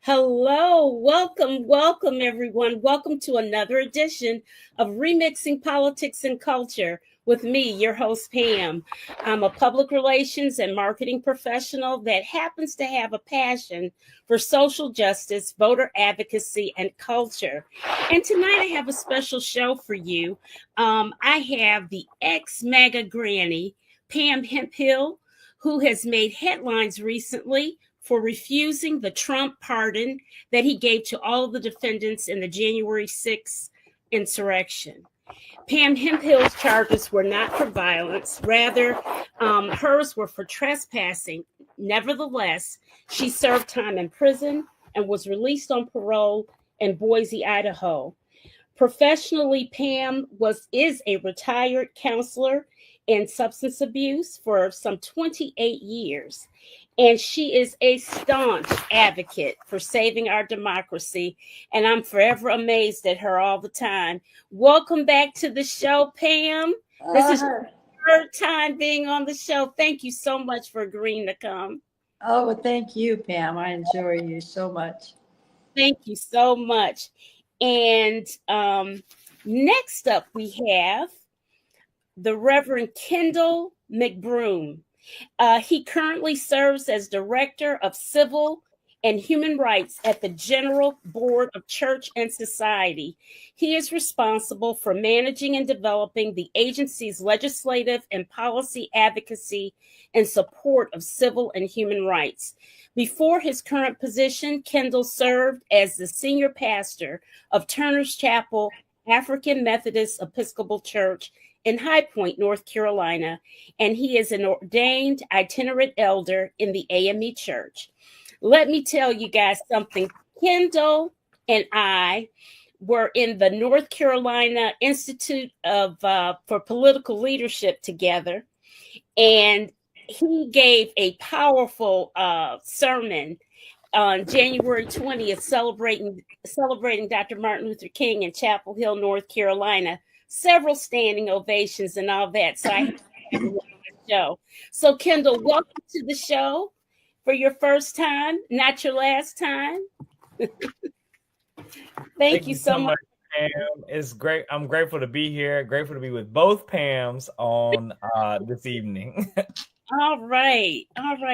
Hello, welcome everyone. Welcome to another edition of Remixing Politics and Culture with me, your host Pam. I'm a public relations and marketing professional that happens to have a passion for social justice, voter advocacy, and culture. And tonight I have a special show for you. I have the ex-MAGA granny, Pam Hemphill, who has made headlines recently for refusing the Trump pardon that he gave to all of the defendants in the January 6th insurrection. Pam Hemphill's charges were not for violence, rather, hers were for trespassing. Nevertheless, she served time in prison and was released on parole in Boise, Idaho. Professionally, Pam is a retired counselor in substance abuse for some 28 years. And she is a staunch advocate for saving our democracy. And I'm forever amazed at her all the time. Welcome back to the show, Pam. This is your third time being on the show. Thank you so much for agreeing to come. Oh, well, thank you, Pam. I enjoy you so much. Thank you so much. And next up, we have the Reverend Kendall McBroom. He currently serves as Director of Civil and Human Rights at the General Board of Church and Society. He is responsible for managing and developing the agency's legislative and policy advocacy and support of civil and human rights. Before his current position, Kendall served as the senior pastor of Turner's Chapel African Methodist Episcopal Church in High Point, North Carolina, and he is an ordained itinerant elder in the AME Church. Let me tell you guys something. Kendall and I were in the North Carolina Institute for Political Leadership together, and he gave a powerful sermon on January 20th, celebrating Dr. Martin Luther King in Chapel Hill, North Carolina. Several standing ovations and all that. So I have the show. So Kendall, welcome to the show for your first time, not your last time. Thank you so much. Pam. It's great. I'm grateful to be here. Grateful to be with both Pams on this evening. All right.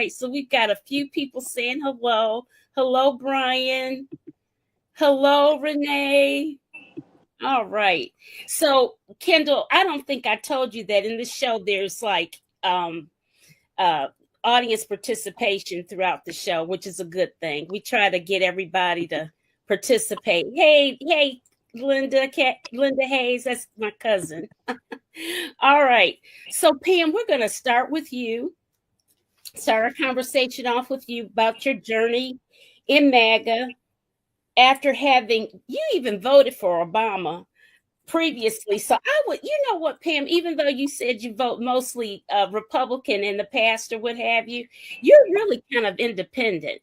So we've got a few people saying hello. Hello, Brian. Hello, Renee. All right. So, Kendall, I don't think I told you that in the show there's like audience participation throughout the show, which is a good thing. We try to get everybody to participate. Hey, Linda Hayes, that's my cousin. All right. So, Pam, we're going to start our conversation off with you about your journey in MAGA. After you even voted for Obama previously. So you know what, Pam, even though you said you vote mostly Republican in the past or what have you, you're really kind of independent.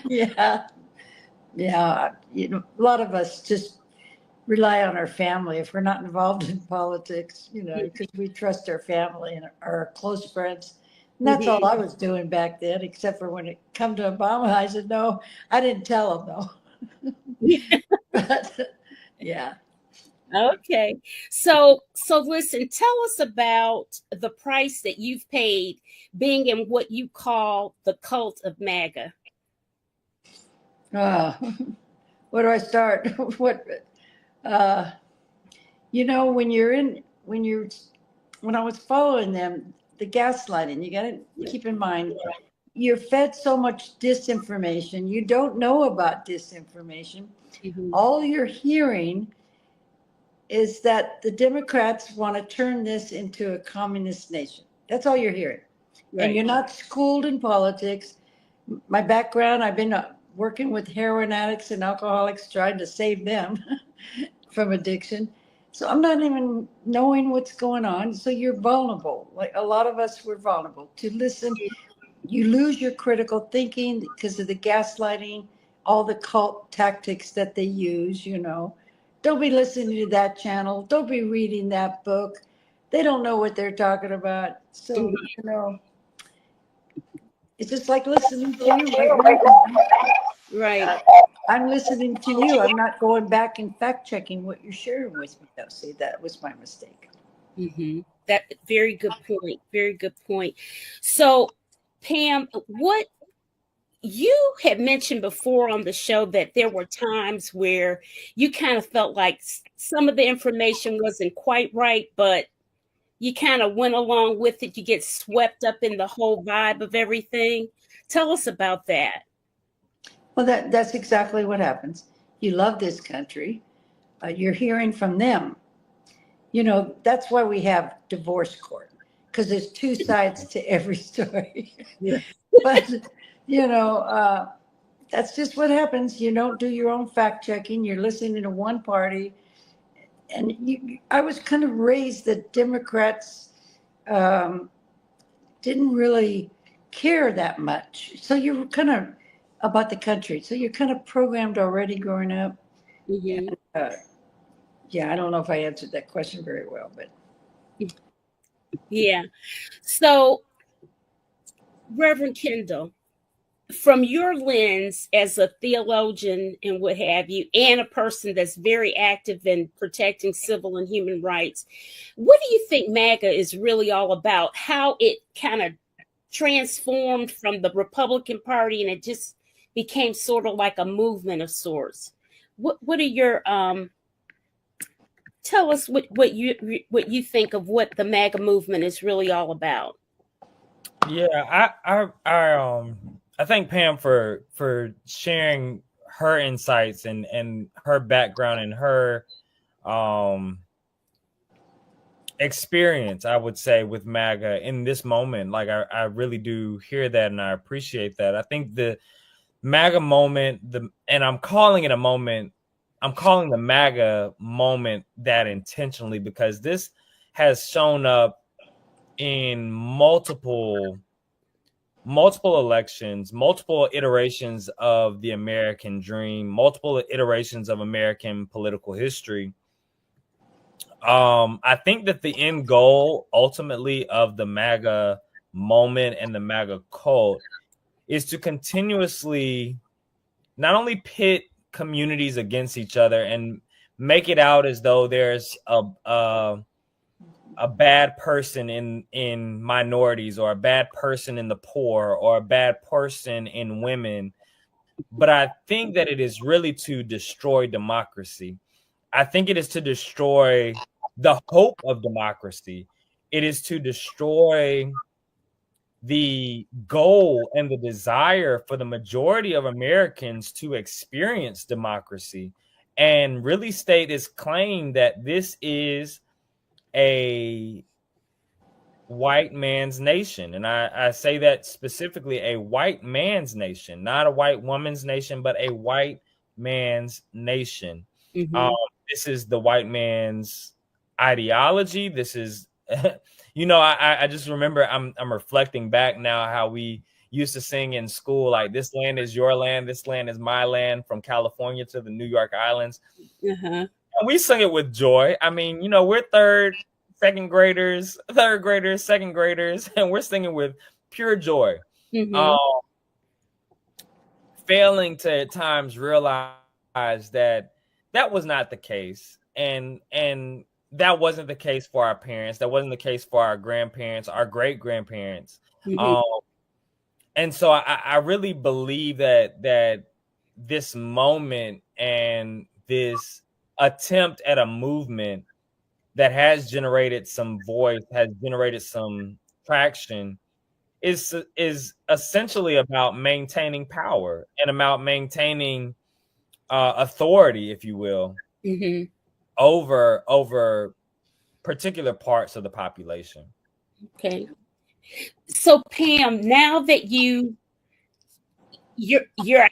Yeah. You know, a lot of us just rely on our family if we're not involved in politics, because we trust our family and our close friends. And that's all I was doing back then, except for when it come to Obama, I said, no, I didn't tell him though. But, yeah. Okay. So listen, tell us about the price that you've paid being in what you call the cult of MAGA. Where do I start? When I was following them, the gaslighting, you got to keep in mind, you're fed so much disinformation. You don't know about disinformation. Mm-hmm. All you're hearing is that the Democrats want to turn this into a communist nation. That's all you're hearing. Right. And you're not schooled in politics. My background, I've been working with heroin addicts and alcoholics, trying to save them from addiction. So I'm not even knowing what's going on. So you're vulnerable. Like a lot of us were vulnerable to listen. You lose your critical thinking because of the gaslighting, all the cult tactics that they use, Don't be listening to that channel. Don't be reading that book. They don't know what they're talking about. So, it's just like listening to you right now. Right. I'm listening to you. I'm not going back and fact checking what you're sharing with me. Though. See, that was my mistake. That very good point. Very good point. So, Pam, what you had mentioned before on the show that there were times where you kind of felt like some of the information wasn't quite right, but you kind of went along with it. You get swept up in the whole vibe of everything. Tell us about that. Well, that's exactly what happens. You love this country. You're hearing from them. You know, that's why we have divorce court, because there's two sides to every story. Yeah. But, you know, that's just what happens. You don't do your own fact checking. You're listening to one party. And I was kind of raised that Democrats um, didn't really care that much. So you're kind of about the country. So you're kind of programmed already growing up. Mm-hmm. And yeah, I don't know if I answered that question very well, but Yeah. So, Reverend Kendall, from your lens as a theologian and what have you, and a person that's very active in protecting civil and human rights, what do you think MAGA is really all about? How it kind of transformed from the Republican Party and it just became sort of like a movement of sorts. What are your tell us what you think of what the MAGA movement is really all about? Yeah, I thank Pam for sharing her insights and her background and her um experience, I would say, with MAGA in this moment. Like I really do hear that and I appreciate that. I think the MAGA moment, and I'm calling it a moment, I'm calling the MAGA moment that intentionally because this has shown up in multiple elections, multiple iterations of the American dream, multiple iterations of American political history. I think that the end goal ultimately of the MAGA moment and the MAGA cult is to continuously not only pit communities against each other and make it out as though there's a bad person in minorities or a bad person in the poor or a bad person in women, but I think that it is really to destroy democracy. I think it is to destroy the hope of democracy. It is to destroy the goal and the desire for the majority of Americans to experience democracy and really state its claim that this is a white man's nation. And I say that specifically a white man's nation, not a white woman's nation, but a white man's nation. Um, Mm-hmm. this is the white man's ideology. This is, I just remember I'm reflecting back now how we used to sing in school, like this land is your land, this land is my land, from California to the New York Islands. Uh-huh. And we sung it with joy. I mean, we're second graders, third graders, second graders, and we're singing with pure joy. Mm-hmm. Failing to at times realize that that was not the case, and that wasn't the case for our parents. That wasn't the case for our grandparents, our great grandparents. Mm-hmm. And so I really believe that this moment and this attempt at a movement that has generated some voice, has generated some traction, is essentially about maintaining power and about maintaining authority, if you will, Mm-hmm. over particular parts of the population. Okay. So, Pam, now that you're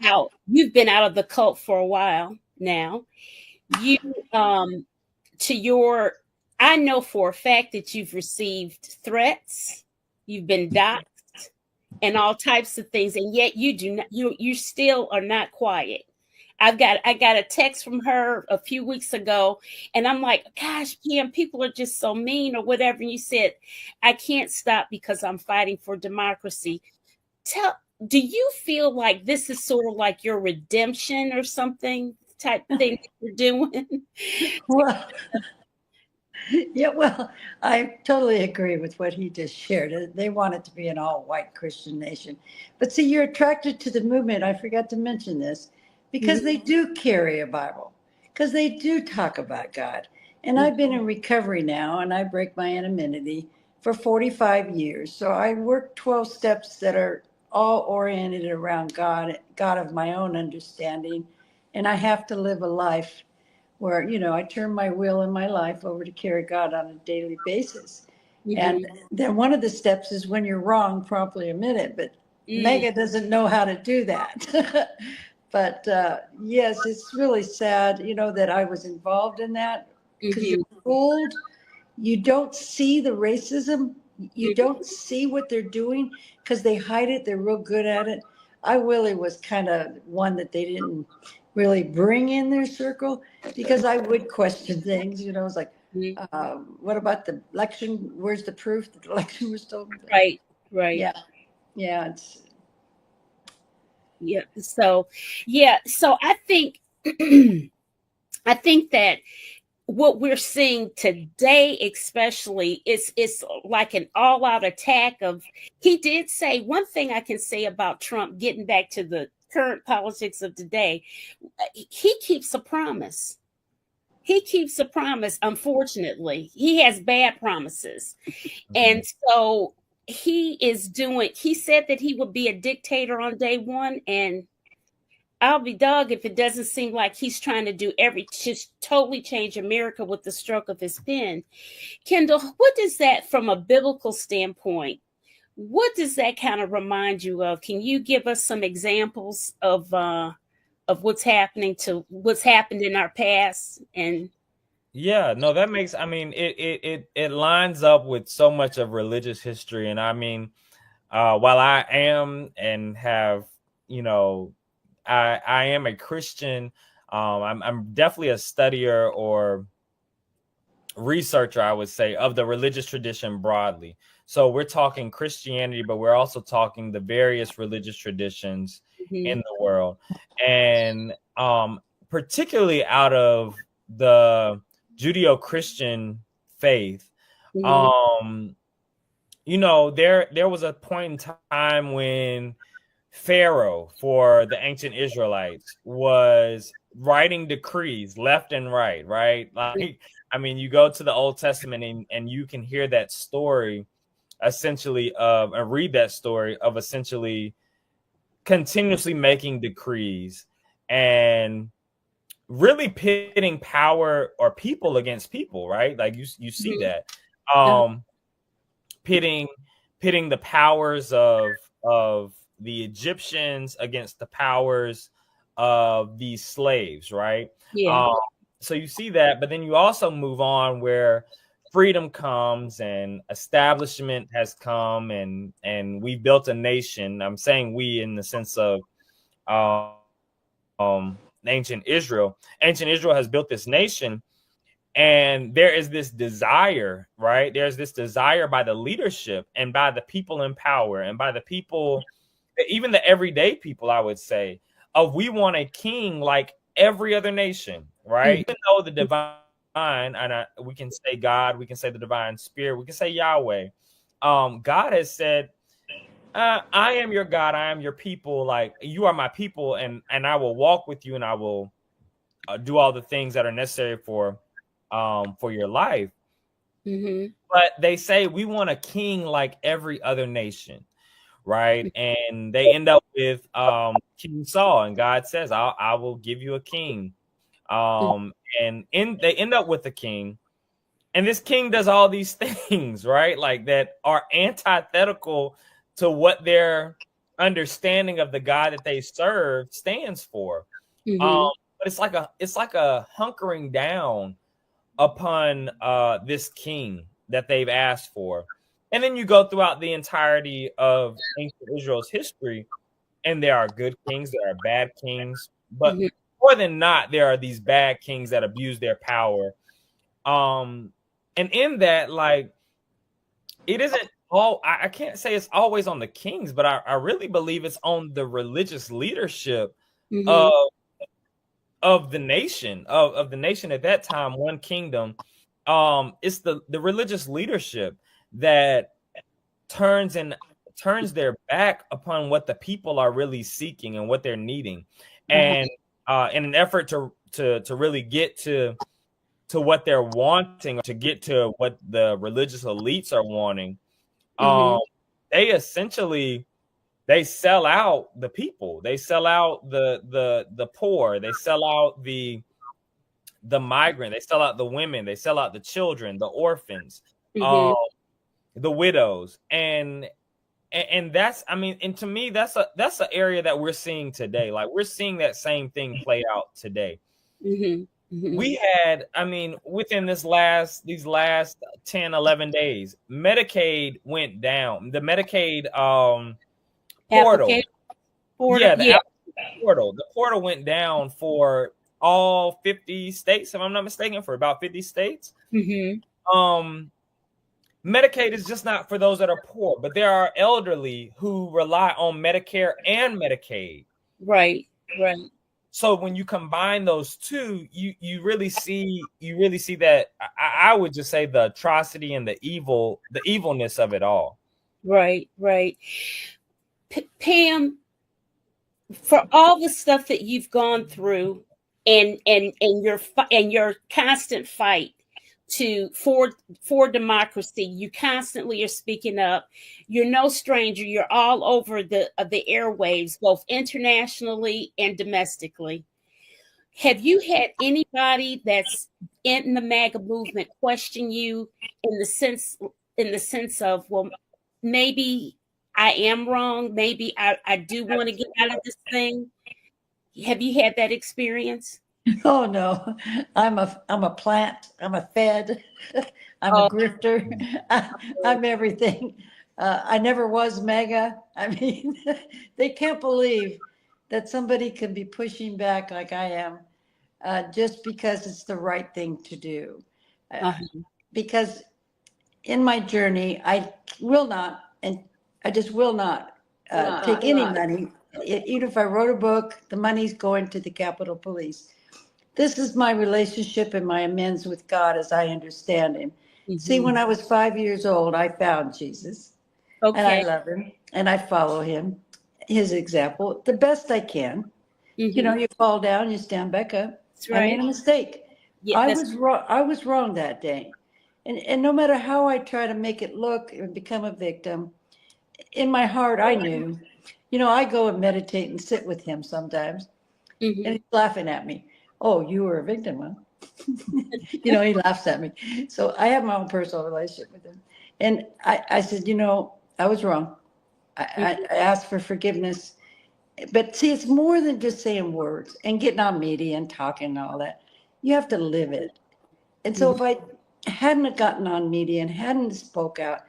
out, you've been out of the cult for a while now. You to your I know for a fact that you've received threats, you've been doxxed, and all types of things, and yet you do not you still are not quiet. I got a text from her a few weeks ago, and I'm like, gosh, Pam, people are just so mean or whatever. And you said, I can't stop because I'm fighting for democracy. Tell do you feel like this is sort of like your redemption or something type thing that you're doing? Well, yeah, well, I totally agree with what he just shared. They want it to be an all white Christian nation. But see, you're attracted to the movement. I forgot to mention this because Mhm, they do carry a Bible, because they do talk about God. And mhm, I've been in recovery now and I break my anonymity for 45 years. So I work 12 steps that are all oriented around God, God of my own understanding. And I have to live a life where, I turn my will and my life over to carry God on a daily basis. And mhm, then one of the steps is when you're wrong, promptly admit it. But mm, Mega doesn't know how to do that. But yes, it's really sad, that I was involved in that because you're mhm, fooled. You don't see the racism. You mhm, don't see what they're doing because they hide it. They're real good at it. I really was kind of one that they didn't really bring in their circle because I would question things. It's like, mhm. what about the election? Where's the proof that the election was stolen? Right, right. Yeah, yeah, it's Yeah. So, yeah. So I think, I think that what we're seeing today, especially, is like an all-out attack of. He did say one thing I can say about Trump. Getting back to the current politics of today, he keeps a promise. He keeps a promise. Unfortunately, he has bad promises. Mhm. And so he said that he would be a dictator on day one. And I'll be dog if it doesn't seem like he's trying to do just totally change America with the stroke of his pen. Kendall, what does that, from a biblical standpoint, what does that kind of remind you of? Can you give us some examples of what's happened in our past? And Yeah, no, that makes, I mean, it lines up with so much of religious history. And I mean, while I am and have, you know, I am a Christian, I'm definitely a studier or researcher, I would say, of the religious tradition broadly. So we're talking Christianity, but we're also talking the various religious traditions in mhm, the world. And particularly out of the Judeo-Christian faith, mhm, um, there was a point in time when Pharaoh for the ancient Israelites was writing decrees left and right, right? Like, I mean, you go to the Old Testament and you can hear that story essentially of, and read that story of essentially continuously making decrees and really pitting power or people against people, right? Like you see mhm, that. uh, Um, pitting pitting the powers of the Egyptians against the powers of these slaves, right? yeah, Um, so you see that, but then you also move on where freedom comes and establishment has come, and we built a nation. I'm saying we in the sense of ancient Israel. Ancient Israel has built this nation, and there is this desire, right? There's this desire by the leadership and by the people in power and by the people, even the everyday people, I would say, of we want a king like every other nation, right? mhm, Even though the divine, we can say God, we can say the divine spirit, we can say Yahweh. God has said, I am your God, I am your people, like you are my people, and I will walk with you, and I will do all the things that are necessary for your life. mhm, But they say we want a king like every other nation, right? And they end up with King Saul, and God says, I will give you a king. mhm, They end up with a king, and this king does all these things, right? Like that are antithetical to what their understanding of the God that they serve stands for. Um, mhm, but it's like a hunkering down upon this king that they've asked for. And then you go throughout the entirety of ancient Israel's history, and there are good kings, there are bad kings, but mhm, more than not, there are these bad kings that abuse their power. And in that, like, it isn't all, I can't say it's always on the kings, but I really believe it's on the religious leadership Mm-hmm. of the nation, of the nation at that time, one kingdom. It's the religious leadership that turns their back upon what the people are really seeking and what they're needing. And in an effort to really get to what they're wanting, to get to what the religious elites are wanting, Mm-hmm. they essentially, they sell out the people, they sell out the poor, they sell out the migrant, they sell out the women, they sell out the children, the orphans, Mm-hmm. the widows. And that's, I mean, and to me, that's an area that we're seeing today. Like, we're seeing that same thing play out today. Mm-hmm. Mm-hmm. We had, I mean, within these last 10, 11 days, Medicaid went down. The Medicaid portal. Application order. Yeah, Yeah. the portal went down for all 50 states, if I'm not mistaken, for about 50 states. Mm-hmm. Medicaid is just not for those that are poor, but there are elderly who rely on Medicare and Medicaid. Right. Right. So when you combine those two, you really see that, I would just say, the atrocity and the evilness of it all. Right. Right. Pam, for all the stuff that you've gone through, and your constant fight for democracy, you constantly are speaking up. You're no stranger. You're all over the airwaves, both internationally and domestically. Have you had anybody that's in the MAGA movement question you in the sense of, well, maybe I am wrong, maybe I do want to get out of this thing? Have you had that experience? Oh no, I'm a plant. I'm a fed. I'm a grifter. I'm everything. I never was mega. I mean, they can't believe that somebody can be pushing back like I am, just because it's the right thing to do. Because in my journey, I will not, and I just will not take any money. Even if I wrote a book, the money's going to the Capitol Police. This is my relationship and my amends with God as I understand him. Mm-hmm. See, when I was 5 years old, I found Jesus. Okay. And I love him and I follow him, his example, the best I can. Mm-hmm. You know, you fall down, you stand back up. That's right. I made a mistake. Yeah, I was wrong that day. And no matter how I try to make it look and become a victim, in my heart, I knew. You know, I go and meditate and sit with him sometimes. Mm-hmm. And he's laughing at me. Oh, you were a victim, huh? You know, he laughs at me. So I have my own personal relationship with him. And I said, you know, I was wrong. I asked for forgiveness. But see, it's more than just saying words and getting on media and talking and all that. You have to live it. And so if I hadn't gotten on media and hadn't spoke out,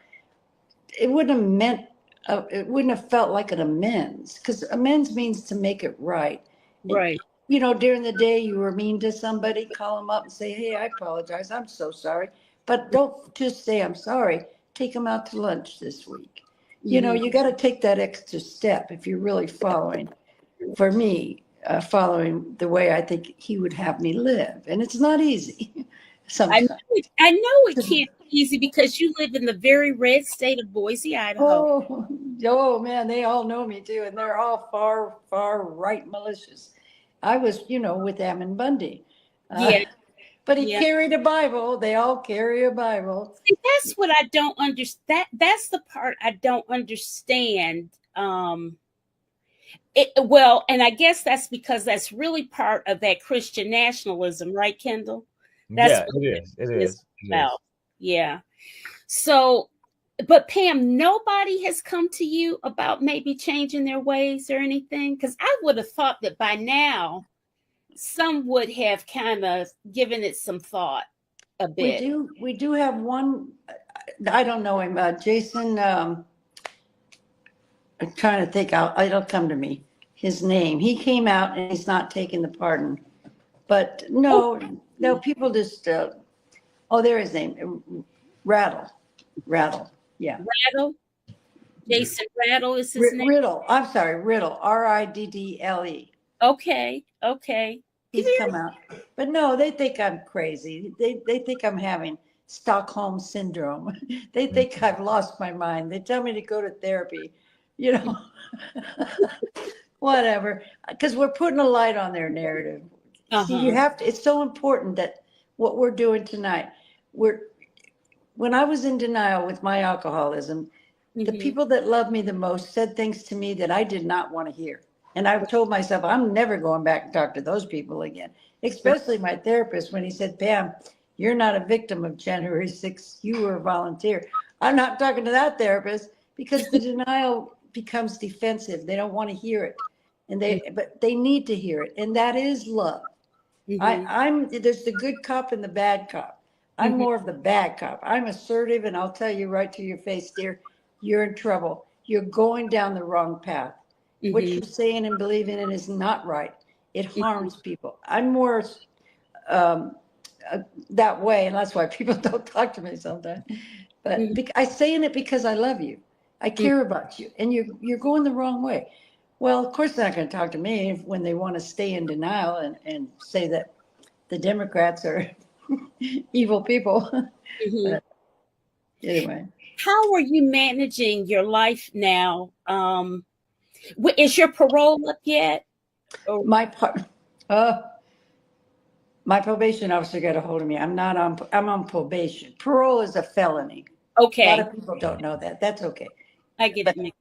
it wouldn't have meant, it wouldn't have felt like an amends, because amends means to make it right. Right. You know, during the day you were mean to somebody, call them up and say, hey, I apologize. I'm so sorry. But don't just say, I'm sorry. Take them out to lunch this week. You know, you got to take that extra step if you're really following, for me, following the way I think he would have me live. And it's not easy sometimes. I know it can't be easy because you live in the very red state of Boise, Idaho. Oh man, they all know me too. And they're all far, far right malicious. I was, you know, with Ammon Bundy. Yeah. But he carried a Bible. They all carry a Bible. See, that's what I don't understand. That's the part I don't understand. Well, and I guess that's because that's really part of that Christian nationalism, right, Kendall? That's it is. About. Yeah. So, but Pam, nobody has come to you about maybe changing their ways or anything? Because I would have thought that by now, some would have kind of given it some thought a bit. We do have one. I don't know him, Jason. I'm trying to think out. It'll come to me. His name. He came out and he's not taking the pardon. But no, people just. Oh, there his name. Rattle. Yeah. Rattle. Jason Rattle is his name. Riddle. I'm sorry, Riddle. Riddle. Okay. Okay. He's come out. But no, they think I'm crazy. They think I'm having Stockholm syndrome. They think I've lost my mind. They tell me to go to therapy, you know, whatever. Because we're putting a light on their narrative. See, you have to, it's so important that what we're doing tonight, when I was in denial with my alcoholism, the people that love me the most said things to me that I did not want to hear. And I've told myself, I'm never going back and talk to those people again, especially my therapist when he said, Pam, you're not a victim of January 6th. You were a volunteer. I'm not talking to that therapist because the denial becomes defensive. They don't want to hear it. But they need to hear it. And that is love. There's the good cop and the bad cop. I'm more of the bad cop. I'm assertive and I'll tell you right to your face, dear, you're in trouble. You're going down the wrong path. What you're saying and believing in is not right. It harms people. I'm more that way, and that's why people don't talk to me sometimes. But I saying it because I love you. I care about you, and you're going the wrong way. Well, of course, they're not going to talk to me when they want to stay in denial and say that the Democrats are evil people. But anyway. How are you managing your life now? Is your parole up yet? Or? My probation officer got a hold of me. I'm on probation. Parole is a felony. Okay. A lot of people don't know that. That's okay. I get it.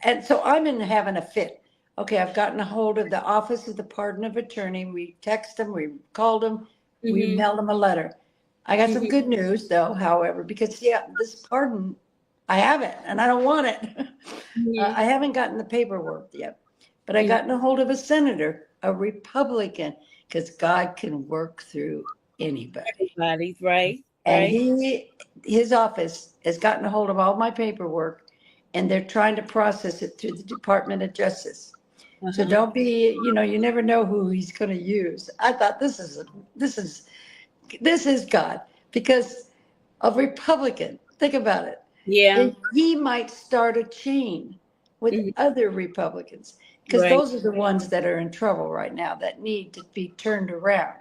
And so I'm having a fit. Okay, I've gotten a hold of the Office of the Pardon of Attorney. We text them, we called them, we mailed them a letter. I got some good news though, however, because this pardon, I haven't, and I don't want it. I haven't gotten the paperwork yet, but I gotten a hold of a senator, a Republican, because God can work through anybody. Everybody, right? And his office has gotten a hold of all my paperwork, and they're trying to process it through the Department of Justice. So don't be, you never know who he's going to use. I thought this is God, because a Republican, think about it. Yeah. And he might start a chain with other Republicans, because those are the ones that are in trouble right now that need to be turned around,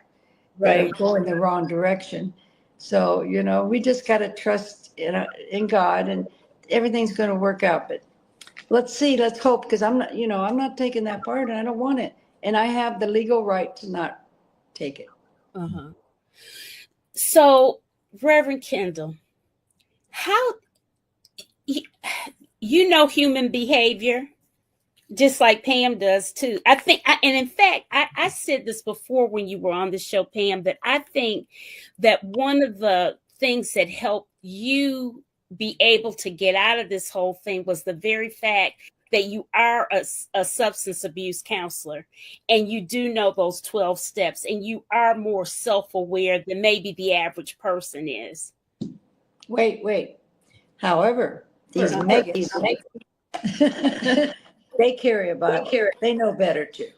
that are going the wrong direction. So, we just got to trust in God, and everything's going to work out. But let's see, let's hope, because I'm not taking that part, and I don't want it. And I have the legal right to not take it. So, Reverend Kendall, how human behavior, just like Pam does too. I think, and in fact, I said this before when you were on the show, Pam, that I think that one of the things that helped you be able to get out of this whole thing was the very fact that you are a substance abuse counselor, and you do know those 12 steps, and you are more self-aware than maybe the average person is. Wait. However, these maggots, they carry a Bible. They know better too,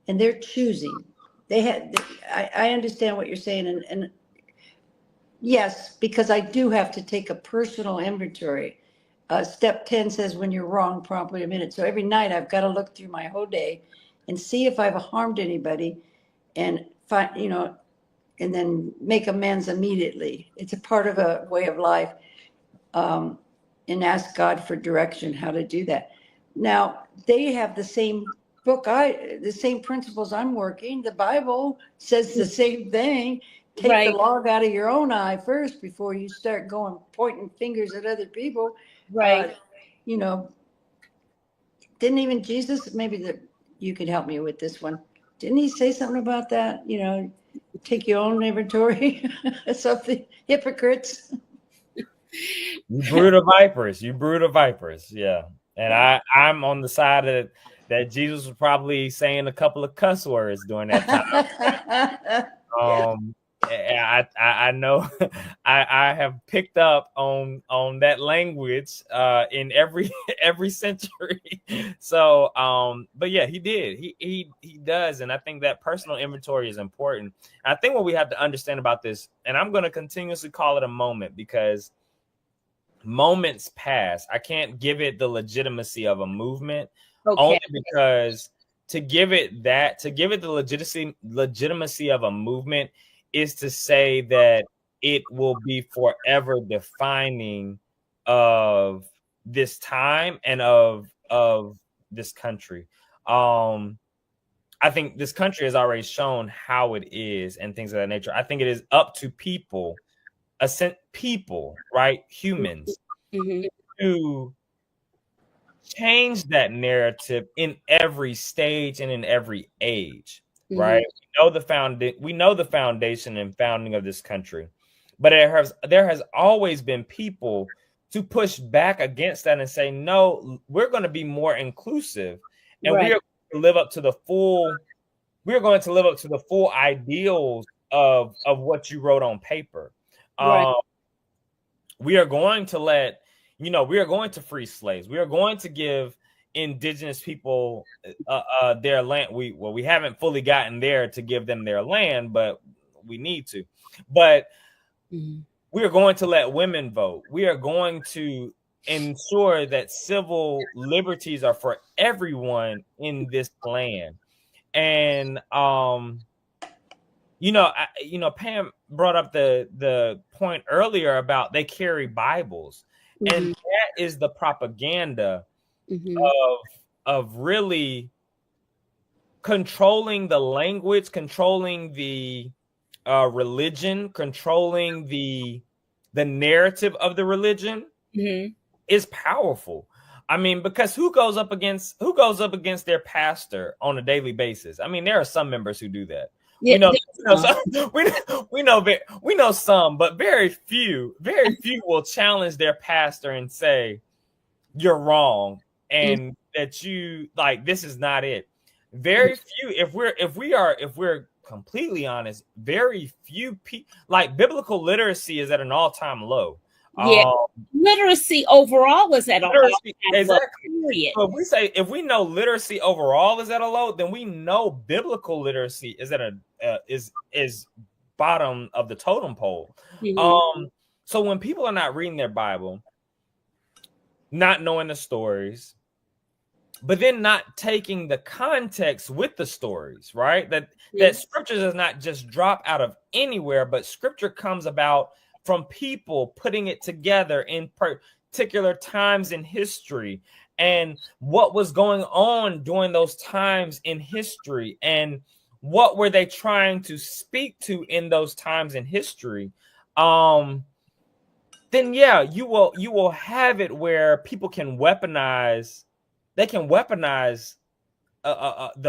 and they're choosing. I understand what you're saying, and yes, because I do have to take a personal inventory. Step 10 says when you're wrong, promptly admit it. So every night I've got to look through my whole day and see if I've harmed anybody, and find, and then make amends immediately. It's a part of a way of life, and ask God for direction how to do that. Now they have the same book, the same principles I'm working. The Bible says the same thing. Take the log out of your own eye first before you start pointing fingers at other people. Didn't even Jesus, maybe you could help me with this one. Didn't he say something about that? Take your own inventory. Something, hypocrites. You brood of vipers. Yeah. And I'm on the side of that Jesus was probably saying a couple of cuss words during that time. I know I have picked up on that language in every century. So but yeah, he did. He does. And I think that personal inventory is important. I think what we have to understand about this, and I'm going to continuously call it a moment, because moments pass. I can't give it the legitimacy of a movement, Okay. only because to give it the legitimacy of a movement is to say that it will be forever defining of this time and of this country. I think this country has already shown how it is and things of that nature. I think it is up to people, right? Humans, to change that narrative in every stage and in every age, right? We know the foundation and founding of this country, but there has always been people to push back against that and say, no, we're going to be more inclusive, and we are going to live up to the full. We're going to live up to the full ideals of what you wrote on paper. We are going to we are going to free slaves. We are going to give indigenous people their land. We haven't fully gotten there to give them their land, but we need to. But we are going to let women vote. We are going to ensure that civil liberties are for everyone in this land. And Pam brought up the point earlier about they carry Bibles, and that is the propaganda of really controlling the language, controlling the religion, controlling the narrative of the religion is powerful. I mean, because who goes up against their pastor on a daily basis? I mean, there are some members who do that. Yeah, we know some, but very few will challenge their pastor and say you're wrong and that you this is not it. Very few. If we're completely honest, very few people biblical literacy is at an all-time low. Yeah, literacy overall is at a low. Exactly. So if we know literacy overall is at a low, then we know biblical literacy is at is bottom of the totem pole. So when people are not reading their Bible, not knowing the stories, but then not taking the context with the stories, right? That scripture does not just drop out of anywhere, but scripture comes about from people putting it together in particular times in history and what was going on during those times in history and what were they trying to speak to in those times in history. Then you will have it where people can weaponize the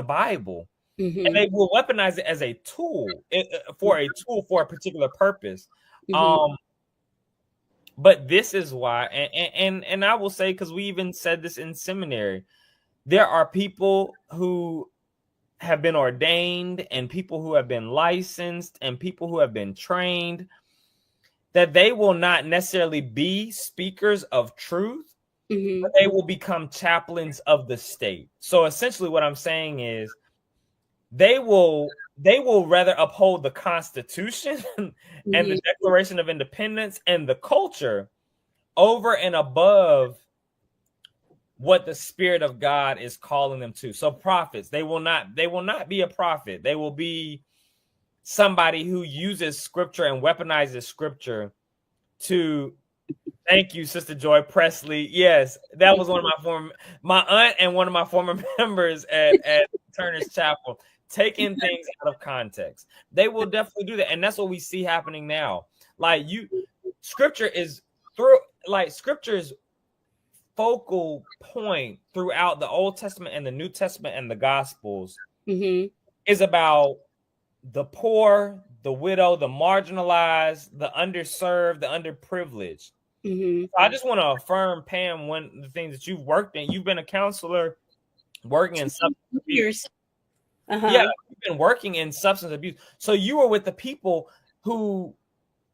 Bible, and they will weaponize it as a tool for a particular purpose. But this is why, and I will say, because we even said this in seminary, there are people who have been ordained and people who have been licensed and people who have been trained that they will not necessarily be speakers of truth, but they will become chaplains of the state. So essentially what I'm saying is they will rather uphold the Constitution and the Declaration of Independence and the culture over and above what the Spirit of God is calling them to. So prophets, they will not be a prophet. They will be somebody who uses scripture and weaponizes scripture to. Thank you, Sister Joy Presley. Yes, that was one of my aunt and one of my former members at Turner's Chapel. Taking things out of context. They will definitely do that. And that's what we see happening now. Scripture's focal point throughout the Old Testament and the New Testament and the Gospels is about the poor, the widow, the marginalized, the underserved, the underprivileged. So I just want to affirm, Pam, one of the things that you've worked in. You've been a counselor working in substance abuse. Yeah, you've been working in substance abuse. So you were with the people who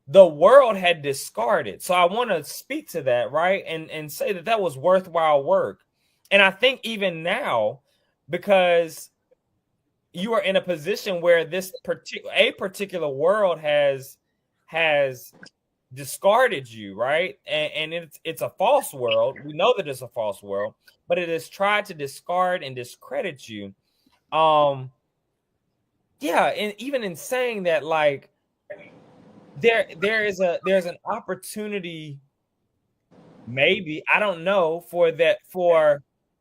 the world had discarded. So I want to speak to that, right? And say that was worthwhile work. And I think even now, because you are in a position where this particular world has discarded you, right? And it's a false world. We know that it's a false world, but it has tried to discard and discredit you. Yeah, and even in saying that, like, there's an opportunity, maybe, I don't know, for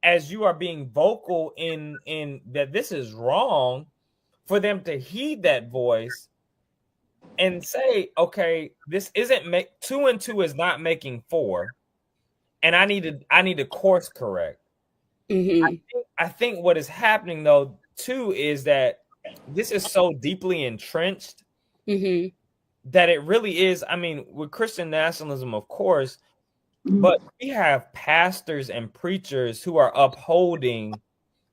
as you are being vocal in that this is wrong, for them to heed that voice and say, okay, this isn't make 2 and 2 is not making 4, and I need to course correct. I think what is happening though too is that this is so deeply entrenched that it really is. I mean, with Christian nationalism, of course, but we have pastors and preachers who are upholding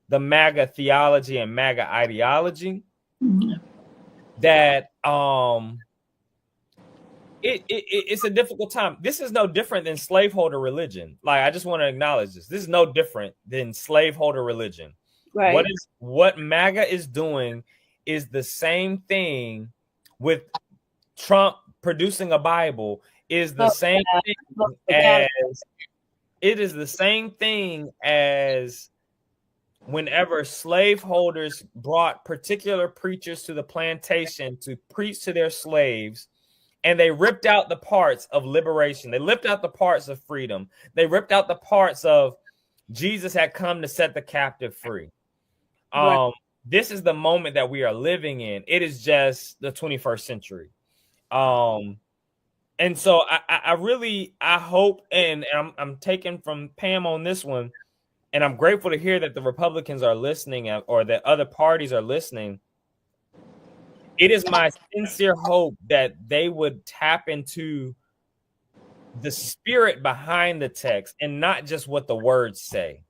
the MAGA theology and MAGA ideology that it's a difficult time. This is no different than slaveholder religion. Like, I just want to acknowledge this. This is no different than slaveholder religion. Right. What MAGA is doing is the same thing with Trump producing a Bible, is the same thing as it is the same thing as whenever slaveholders brought particular preachers to the plantation to preach to their slaves, and they ripped out the parts of liberation. They ripped out the parts of freedom. They ripped out the parts of Jesus had come to set the captive free. Right. This is the moment that we are living in. It is just the 21st century. And so I really hope, and I'm taking from Pam on this one, and I'm grateful to hear that the Republicans are listening, or that other parties are listening. It is my sincere hope that they would tap into the spirit behind the text and not just what the words say.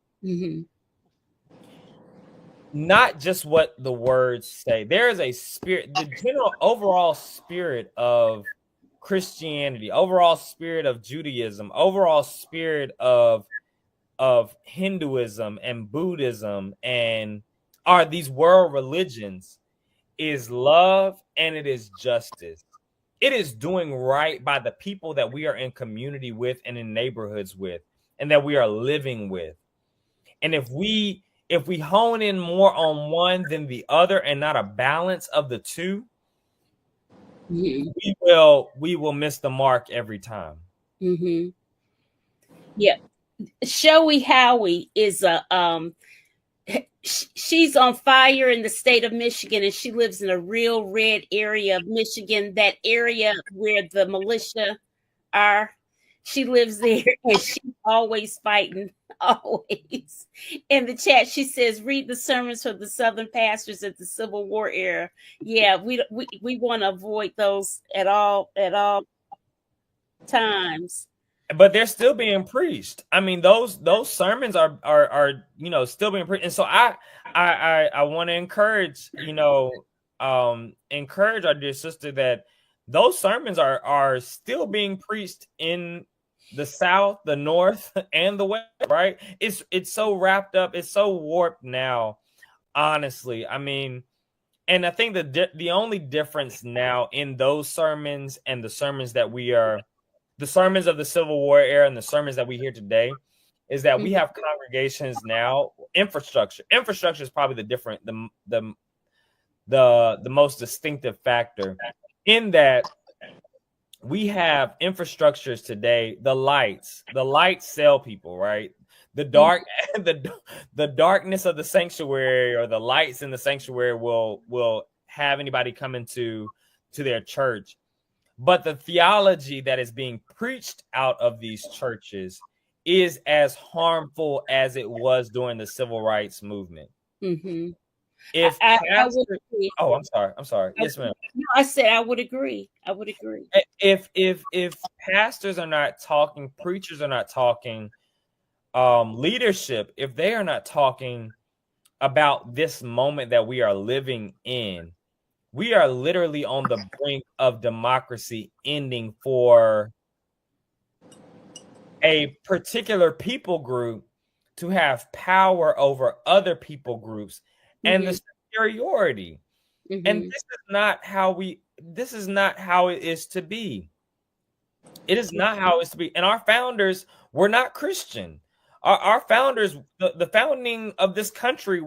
Not just what the words say. There is a spirit, the general overall spirit of Christianity, overall spirit of Judaism, overall spirit of Hinduism and Buddhism and are these world religions, is love and it is justice. It is doing right by the people that we are in community with and in neighborhoods with and that we are living with. And if we hone in more on one than the other and not a balance of the two, we will miss the mark every time. Yeah. Showy Howie is she's on fire in the state of Michigan, and she lives in a real red area of Michigan, that area where the militia are. She lives there, and she's always fighting, always. In the chat, she says, read the sermons from the Southern pastors at the Civil War era. Yeah, we want to avoid those at all times. But they're still being preached. I mean, those sermons are still being preached. And so I want to encourage, encourage our dear sister that those sermons are still being preached in the South, the North, and the West, right? It's so wrapped up, it's so warped now, honestly. I mean, and I think the only difference now in those sermons and the sermons that the sermons of the Civil War era and the sermons that we hear today is that we have congregations now. Infrastructure is probably the most distinctive factor, in that we have infrastructures today. The lights sell people, right? The dark, the darkness of the sanctuary, or the lights in the sanctuary will have anybody come into their church. But the theology that is being preached out of these churches is as harmful as it was during the civil rights movement. If I'm sorry. Yes, ma'am. No, I said I would agree. If pastors are not talking, preachers are not talking, leadership, if they are not talking about this moment that we are living in, we are literally on the brink of democracy ending for a particular people group to have power over other people groups and the superiority. And this is not how it is to be. It is not how it's to be. And our founders were not Christian. Our founders, the founding of this country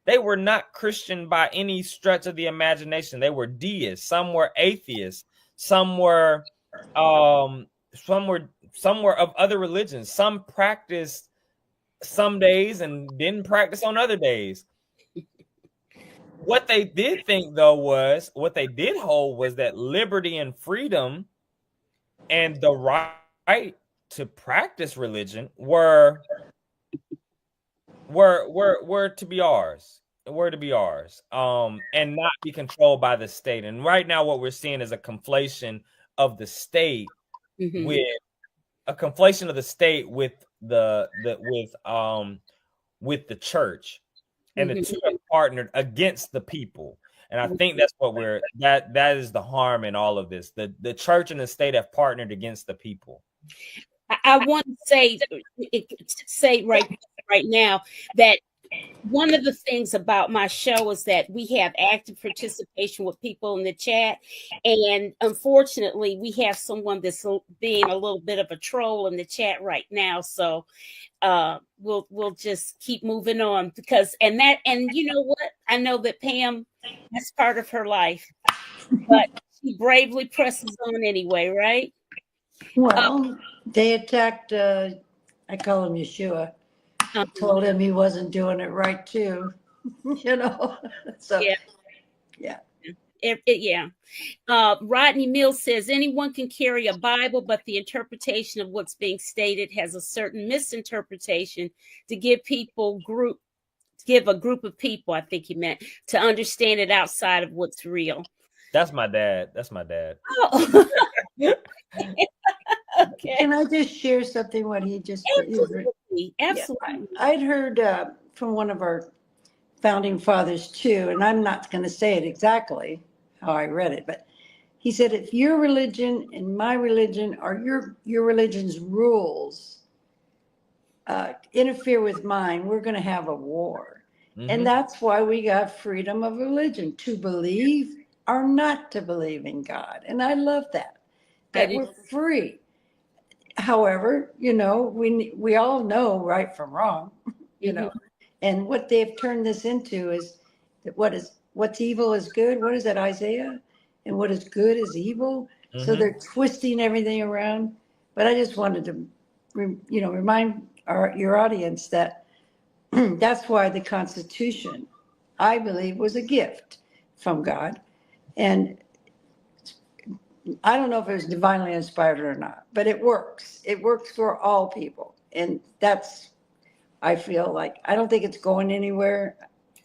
they were not Christian by any stretch of the imagination. They were deists. Some were atheists. Some were, some were of other religions. Some practiced some days and didn't practice on other days. What they did think, though, what they did hold was that liberty and freedom and the right to practice religion were to be ours. Were to be ours. And not be controlled by the state. And right now what we're seeing is a conflation of the state with the church. And the two have partnered against the people. And I think that's what that is the harm in all of this. The church and the state have partnered against the people. I want to say right now that one of the things about my show is that we have active participation with people in the chat. And unfortunately, we have someone that's being a little bit of a troll in the chat right now. So we'll just keep moving on because and you know what? I know that Pam, that's part of her life, but she bravely presses on anyway, right? Well, they attacked, I call him Yeshua, told him he wasn't doing it right too, you know? So, yeah. Rodney Mills says anyone can carry a Bible, but the interpretation of what's being stated has a certain misinterpretation to give a group of people, I think he meant, to understand it outside of what's real. That's my dad. Oh. Okay. Can I just share something? What he just absolutely. Yeah, I'd heard from one of our founding fathers too, and I'm not going to say it exactly how I read it, but he said, if your religion and my religion or your religion's rules interfere with mine, we're going to have a war. And that's why we got freedom of religion, to believe or not to believe in God. And I love that we're free. However, you know, we all know right from wrong, you know, and what they've turned this into is that what's evil is good. What is that, Isaiah? And what is good is evil. So they're twisting everything around. But I just wanted to, remind your audience that that's why the Constitution, I believe, was a gift from God. And I don't know if it was divinely inspired or not, but it works. It works for all people. And that's, I feel like, I don't think it's going anywhere.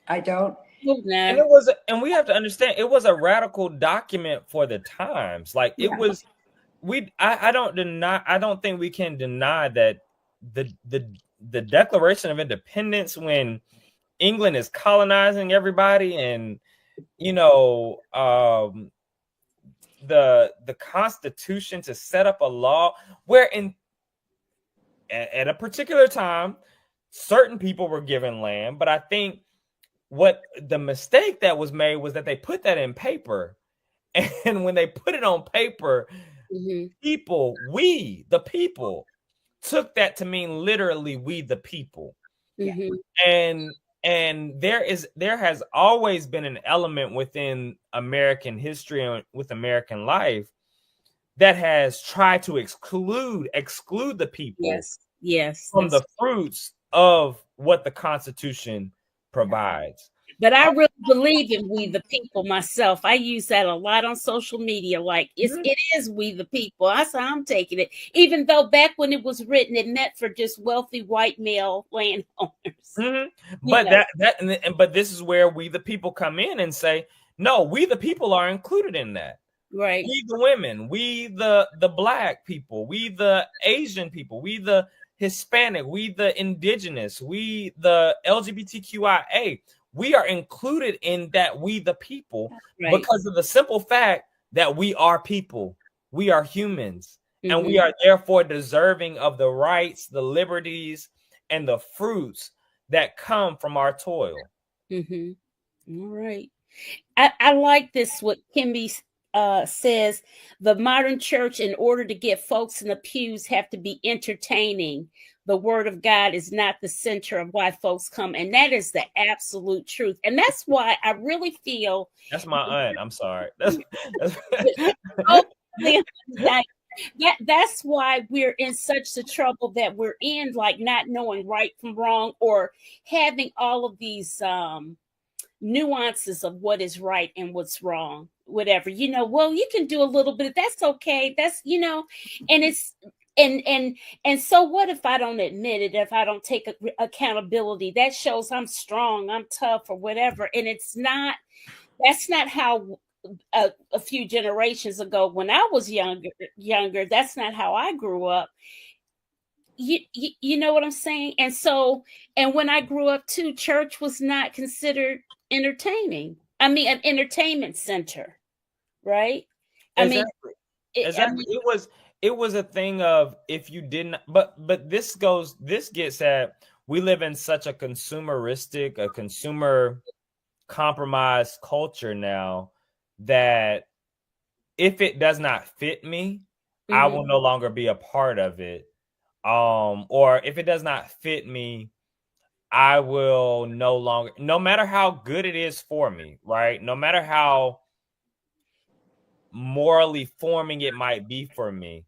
I don't. And we have to understand, it was a radical document for the times. Like it was, I don't think we can deny that the Declaration of Independence, when England is colonizing everybody, and the Constitution to set up a law where at a particular time certain people were given land. But I think what the mistake that was made was that they put that in paper, and when they put it on paper, we the people took that to mean literally we the people. And there has always been an element within American history and with American life that has tried to exclude the people from the fruits of what the Constitution provides. But I really believe in we the people myself. I use that a lot on social media. Like it is we the people. That's how I'm taking it. Even though back when it was written, it meant for just wealthy white male landowners. But this is where we the people come in and say, no, we the people are included in that. Right. We the women, we the Black people, we the Asian people, we the Hispanic, we the indigenous, we the LGBTQIA. We are included in that we the people because of the simple fact that we are people. We are humans. And we are therefore deserving of the rights, the liberties, and the fruits that come from our toil. All right. I like this, what Kimby says the modern church, in order to get folks in the pews, have to be entertaining. The word of God is not the center of why folks come. And that is the absolute truth. And that's why I really feel That's my aunt. I'm sorry. That's that's why we're in such the trouble that we're in, like not knowing right from wrong, or having all of these nuances of what is right and what's wrong, whatever. Well, you can do a little bit, that's okay, that's and it's and so what if I don't admit it, if I don't take accountability? That shows I'm strong, I'm tough, or whatever. And that's not how a few generations ago, when I was younger, that's not how I grew up. You know what I'm saying? And so, and when I grew up too, church was not considered entertaining. I mean, an entertainment center, right? I mean, exactly. It was a thing of, if you didn't, but this gets at, we live in such a consumer compromised culture now, that if it does not fit me, I will no longer be a part of it. Or if it does not fit me, I will no longer, no matter how good it is for me, right? No matter how morally forming it might be for me,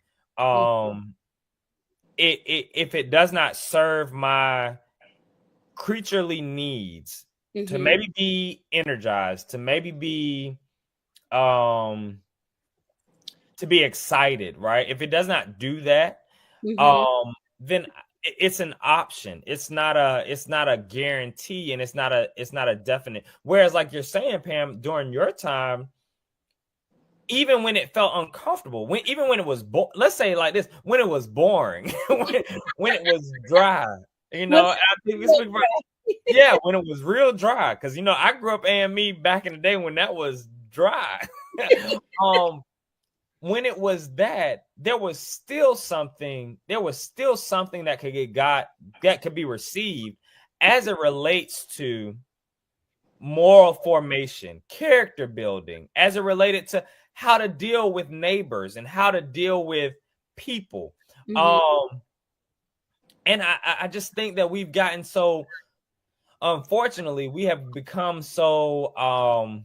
if it does not serve my creaturely needs to maybe be energized, to maybe be to be excited, right? If it does not do that, then it's an option. It's not a guarantee, and it's not a definite. Whereas, like you're saying, Pam, during your time, even when it felt uncomfortable, even when it was let's say like this, when it was boring, when it was dry, I think yeah, when it was real dry, because I grew up AME back in the day when that was dry. When it was that, there was still something that could be received as it relates to moral formation, character building, as it related to how to deal with neighbors and how to deal with people. And I just think that we've gotten so, unfortunately, we have become so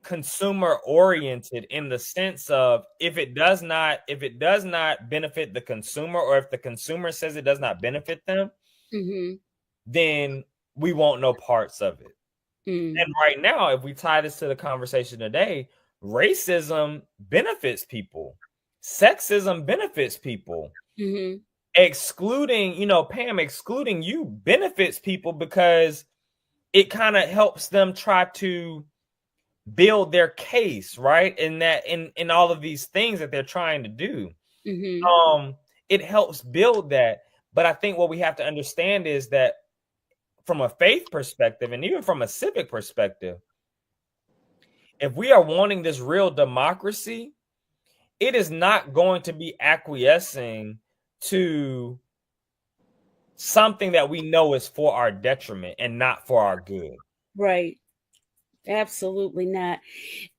consumer oriented, in the sense of, if it does not benefit the consumer, or if the consumer says it does not benefit them, then we want no parts of it. And right now, if we tie this to the conversation today, racism benefits people, sexism benefits people, excluding you benefits people, because it kind of helps them try to build their case, right? In all of these things that they're trying to do. It helps build that. But I think what we have to understand is that, from a faith perspective, and even from a civic perspective, if we are wanting this real democracy, it is not going to be acquiescing to something that we know is for our detriment and not for our good. Right. Absolutely not.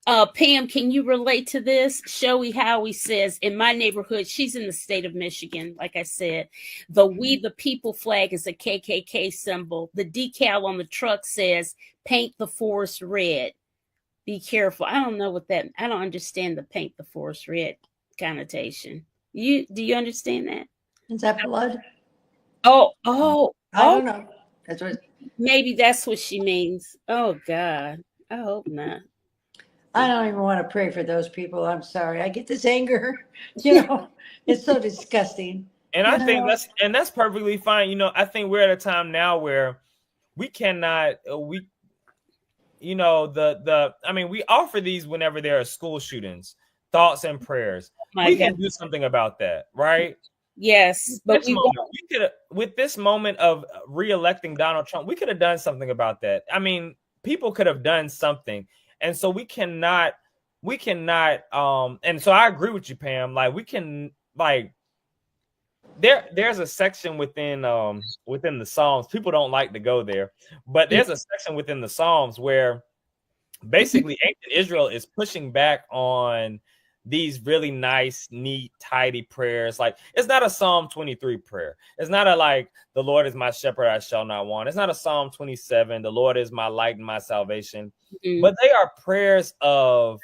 Pam, can you relate to this? Showy Howie says, in my neighborhood, she's in the state of Michigan, like I said, the We the People flag is a KKK symbol. The decal on the truck says, paint the forest red. Be careful. I don't understand the paint the forest red connotation. Do you understand that? Is that blood? Oh, I don't know. That's what. Maybe that's what she means. Oh God. I hope not. I don't even want to pray for those people. I'm sorry. I get this anger. It's so disgusting. And I think that's perfectly fine. I think we're at a time now where we cannot, we offer these whenever there are school shootings, thoughts and prayers. We can do something about that, right? Yes, but with this moment of re-electing Donald Trump, we could have done something about that. I mean, people could have done something, and so we cannot. And so I agree with you, Pam. Like, we can, like, there's a section within the Psalms. People don't like to go there, but there's a section within the Psalms where basically ancient Israel is pushing back on these really nice, neat, tidy prayers. Like, it's not a Psalm 23 prayer. It's not a like, the Lord is my shepherd, I shall not want. It's not a Psalm 27, the Lord is my light and my salvation. But they are prayers of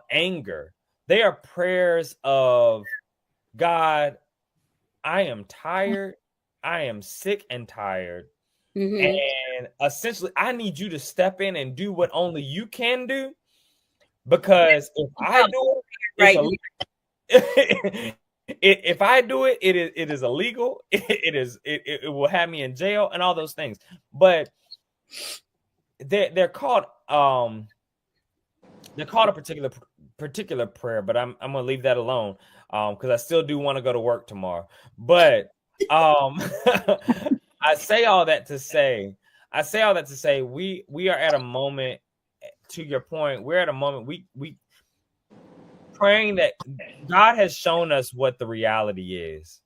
anger. They are prayers of, God, I am tired. I am sick and tired. And essentially, I need you to step in and do what only you can do. Because if I do it, if I do it, it is illegal. It will have me in jail and all those things. But they're called a particular prayer. But I'm gonna leave that alone because I still do want to go to work tomorrow. But I say all that to say we are at a moment. To your point, we're at a moment we praying that God has shown us what the reality is.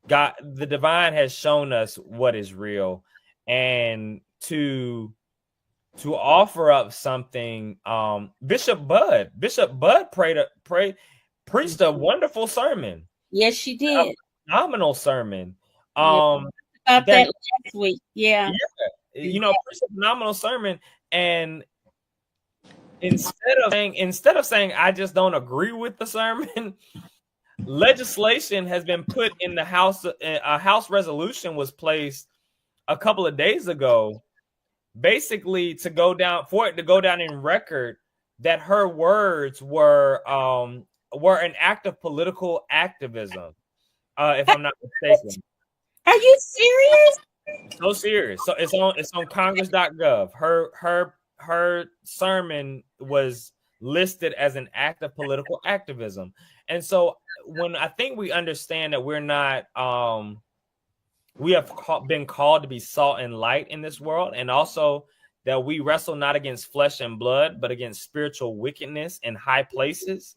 God, the divine has shown us what is real, and to offer up something. Bishop Bud preached a wonderful sermon. Yes, she did. A phenomenal sermon. About that last week. Yeah. Preached a phenomenal sermon. And instead of saying I just don't agree with the sermon, legislation has been put in the House. A House resolution was placed a couple of days ago, basically to go down in record that her words were an act of political activism. If I'm not mistaken. Are you serious? So serious. So it's on Congress.gov. Her sermon was listed as an act of political activism. And so when I think we understand that we're not we have been called to be salt and light in this world, and also that we wrestle not against flesh and blood, but against spiritual wickedness in high places.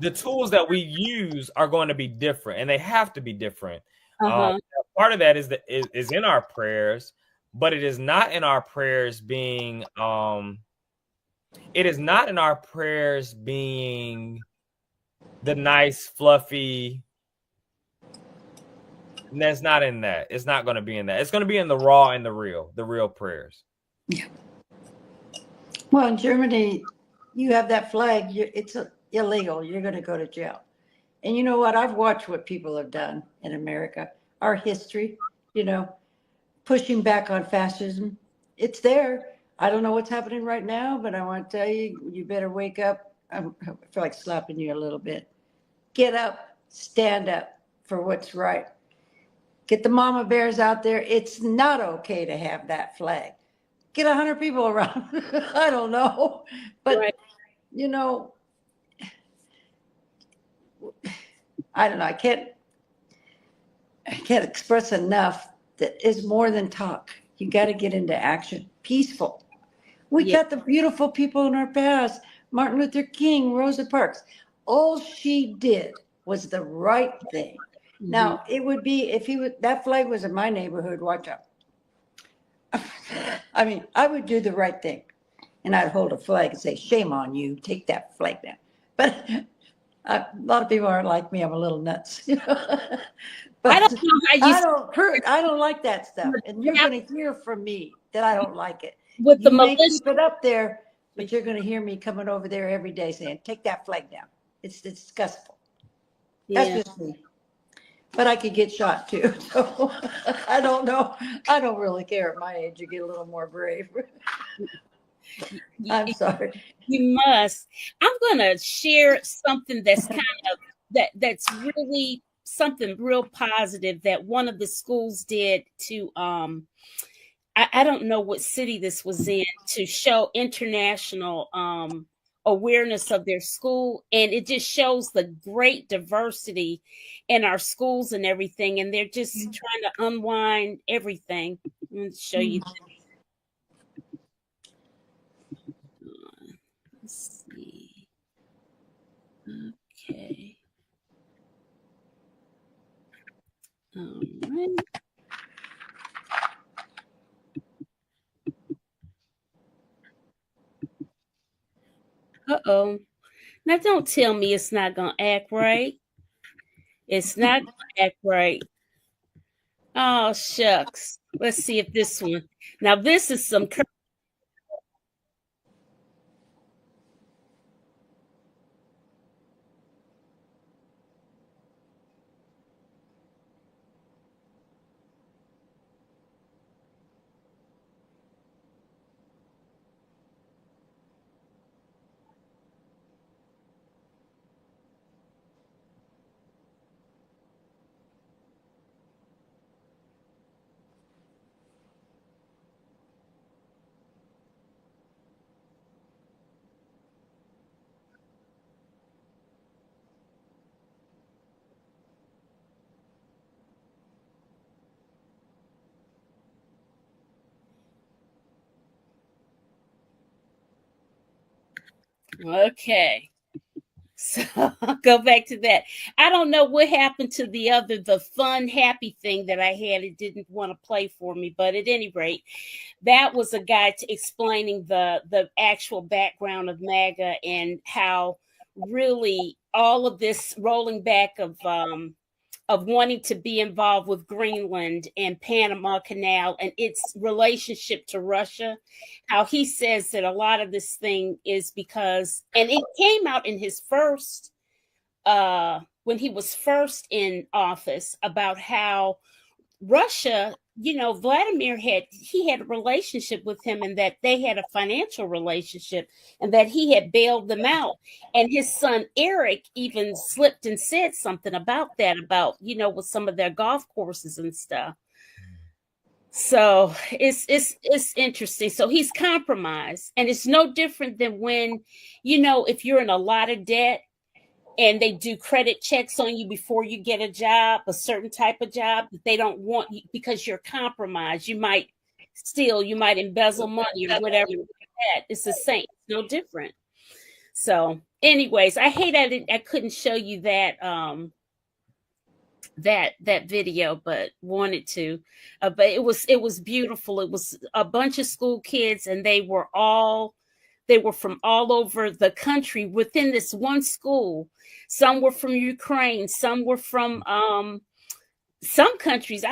The tools that we use are going to be different, and they have to be different. Part of that is in our prayers, but it is not in our prayers being the nice, fluffy. That's not in that. It's not going to be in that. It's going to be in the raw and the real prayers. Yeah. Well, in Germany, you have that flag. It's illegal. You're going to go to jail. And you know what? I've watched what people have done in America. Our history, pushing back on fascism. It's there. I don't know what's happening right now, but I want to tell you, you better wake up. I feel like slapping you a little bit. Get up, stand up for what's right. Get the mama bears out there. It's not okay to have that flag. Get 100 people around. I don't know. But, right. I don't know. I can't express enough that is more than talk. You got to get into action. Peaceful. We got the beautiful people in our past. Martin Luther King, Rosa Parks. All she did was the right thing. Now, it would be if that flag was in my neighborhood, watch out. I mean, I would do the right thing. And I'd hold a flag and say, shame on you, take that flag down. But a lot of people aren't like me. I'm a little nuts. But I don't know how I don't like that stuff. And you're going to hear from me that I don't like it. With you may keep it up there, but you're going to hear me coming over there every day saying, take that flag down. It's disgustful. That's just me. But I could get shot too. So I don't know. I don't really care at my age. You get a little more brave. I'm sorry. You must. I'm going to share something that's kind of that's really something real positive that one of the schools did to I don't know what city this was in, to show international awareness of their school. And it just shows the great diversity in our schools and everything. And they're just trying to unwind everything. I'm going to show you this. Let's see. Okay. All right. Uh-oh. Now don't tell me it's not gonna act right. It's not gonna act right. Oh shucks. Let's see if this one. Now this is some okay. So I'll go back to that. I don't know what happened to the fun, happy thing that I had. It didn't want to play for me, but at any rate, that was a guide to explaining the actual background of MAGA and how really all of this rolling back of wanting to be involved with Greenland and Panama Canal and its relationship to Russia, how he says that a lot of this thing is because, and it came out in his first, when he was first in office, about how Russia, Vladimir had a relationship with him and that they had a financial relationship and that he had bailed them out. And his son Eric even slipped and said something about that, with some of their golf courses and stuff. So it's interesting. So he's compromised. And it's no different than when, if you're in a lot of debt and they do credit checks on you before you get a job, a certain type of job that they don't want you because you're compromised. You might steal, you might embezzle money or whatever. It's the same, it's no different. So, anyways, I hate I couldn't show you that that video, but wanted to. But it was beautiful. It was a bunch of school kids, and they were from all over the country within this one school. Some were from Ukraine. Some were from some countries.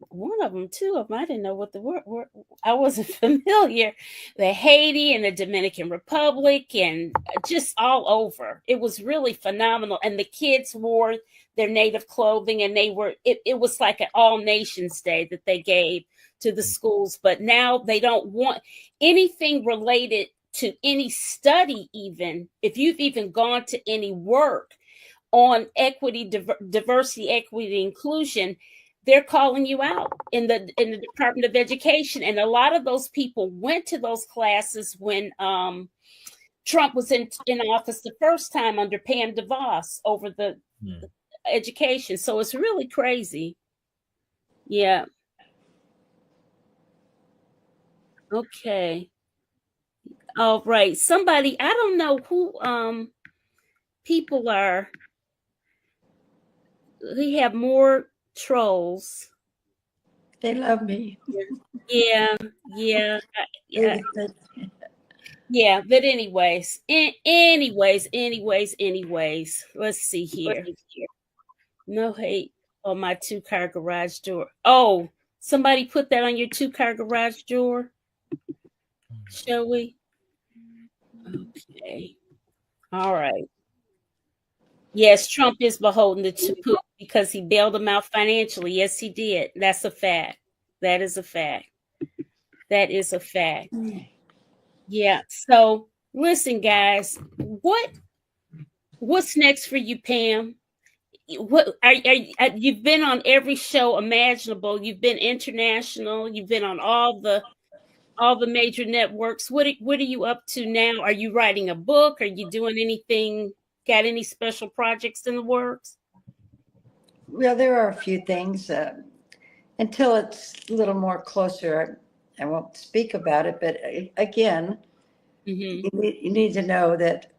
One of them, two of them, I didn't know what the word were. I wasn't familiar. The Haiti and the Dominican Republic and just all over. It was really phenomenal. And the kids wore their native clothing, and it was like an all nations day that they gave to the schools. But now they don't want anything related to any study. Even if you've even gone to any work on equity, diversity, equity, inclusion, they're calling you out in the Department of Education. And a lot of those people went to those classes when Trump was in office the first time under Pam DeVos over the education. So it's really crazy. Yeah. Okay. All right. Somebody, I don't know who people are. We have more trolls. They love me. Yeah. Yeah, but anyways, let's see here. No hate on my 2-car garage door. Oh, somebody put that on your 2-car garage door? Shall we? Okay. All right. Yes, Trump is beholden to Putin because he bailed him out financially. Yes, he did. That's a fact. That is a fact. That is a fact. Yeah. So listen, guys, what's next for you, Pam? What you've been on every show imaginable. You've been international. You've been on all the major networks. What are you up to now? Are you writing a book? Are you doing anything? Got any special projects in the works? Well, there are a few things. Until it's a little more closer, I won't speak about it. But again, you need to know that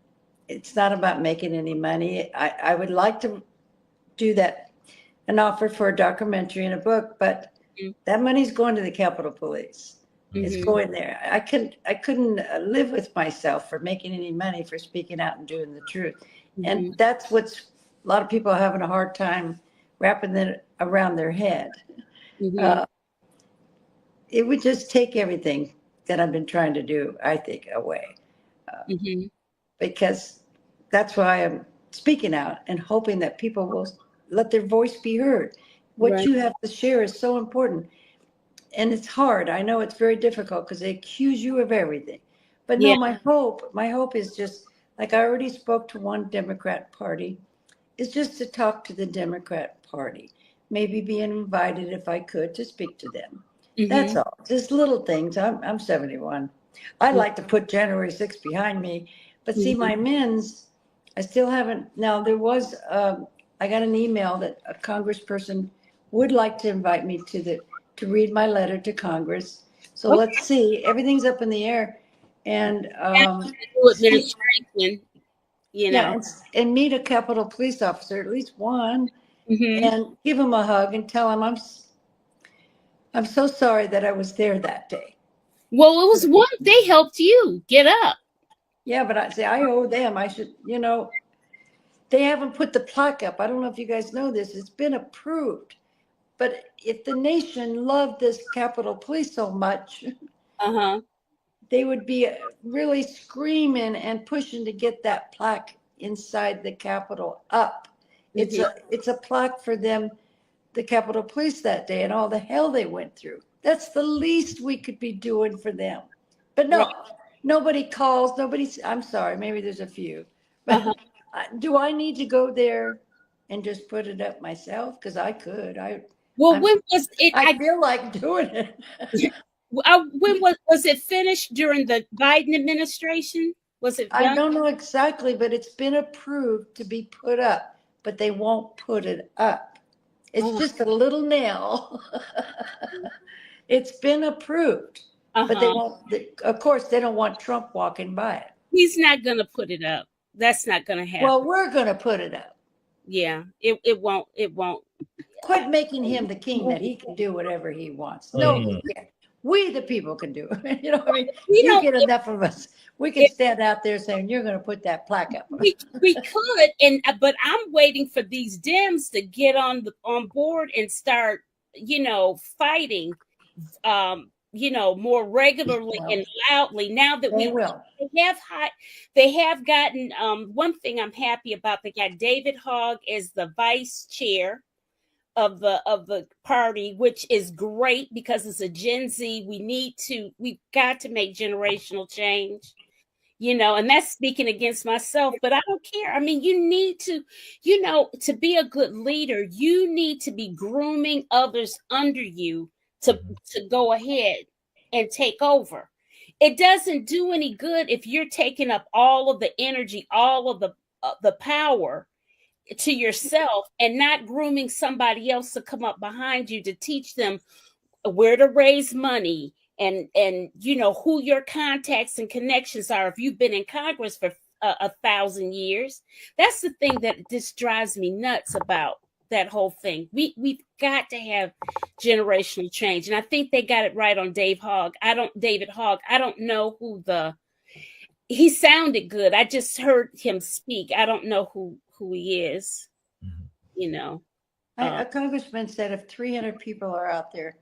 it's not about making any money. I would like to do that, an offer for a documentary and a book, but that money's going to the Capitol Police. It's going there. I couldn't live with myself for making any money for speaking out and doing the truth. And that's what's a lot of people are having a hard time wrapping that around their head. It would just take everything that I've been trying to do, I think, away. Because that's why I'm speaking out and hoping that people will let their voice be heard. What you have to share is so important. And it's hard. I know it's very difficult because they accuse you of everything. But no, my hope is just like I already spoke to one Democrat party, is just to talk to the Democrat Party. Maybe being invited if I could to speak to them. That's all. Just little things. I'm 71. I'd like to put January 6th behind me. But see, my men's, I still haven't. Now, there was, I got an email that a congressperson would like to invite me to read my letter to Congress. So let's see. Everything's up in the air. And administration, and meet a Capitol Police officer, at least one, and give him a hug and tell him I'm so sorry that I was there that day. Well, it was one. They helped you get up. Yeah, but I owe them. I should, they haven't put the plaque up. I don't know if you guys know this. It's been approved. But if the nation loved this Capitol Police so much, they would be really screaming and pushing to get that plaque inside the Capitol up. It's a plaque for them, the Capitol Police that day and all the hell they went through. That's the least we could be doing for them. But no, nobody calls. I'm sorry, maybe there's a few. But do I need to go there and just put it up myself? Because I could. When was it? I feel like doing it. When was it finished during the Biden administration? Was it done? I don't know exactly, but it's been approved to be put up, but they won't put it up. It's just a little nail. It's been approved, but they won't. Of course, they don't want Trump walking by it. He's not going to put it up. That's not going to happen. Well, we're going to put it up. Yeah, it won't. It won't. Quit making him the king that he can do whatever he wants. No, he can't. We, the people, can do it. I mean, you get enough of us. We can stand out there saying, you're going to put that plaque up. We could, but I'm waiting for these Dems to get on board and start, fighting, more regularly and loudly. Now that they have gotten, one thing I'm happy about, they got David Hogg as the vice chair of the party, which is great because it's a Gen Z. We've got to make generational change, and that's speaking against myself, but I don't care. I mean, you need to, to be a good leader, you need to be grooming others under you to go ahead and take over. It doesn't do any good if you're taking up all of the energy, all of the power to yourself and not grooming somebody else to come up behind you to teach them where to raise money and who your contacts and connections are. If you've been in Congress for 1,000 years, that's the thing that just drives me nuts about that whole thing. We've got to have generational change, and I think they got it right on David Hogg. I don't know he sounded good. I just heard him speak. I don't know who he is. A congressman said if 300 people are out there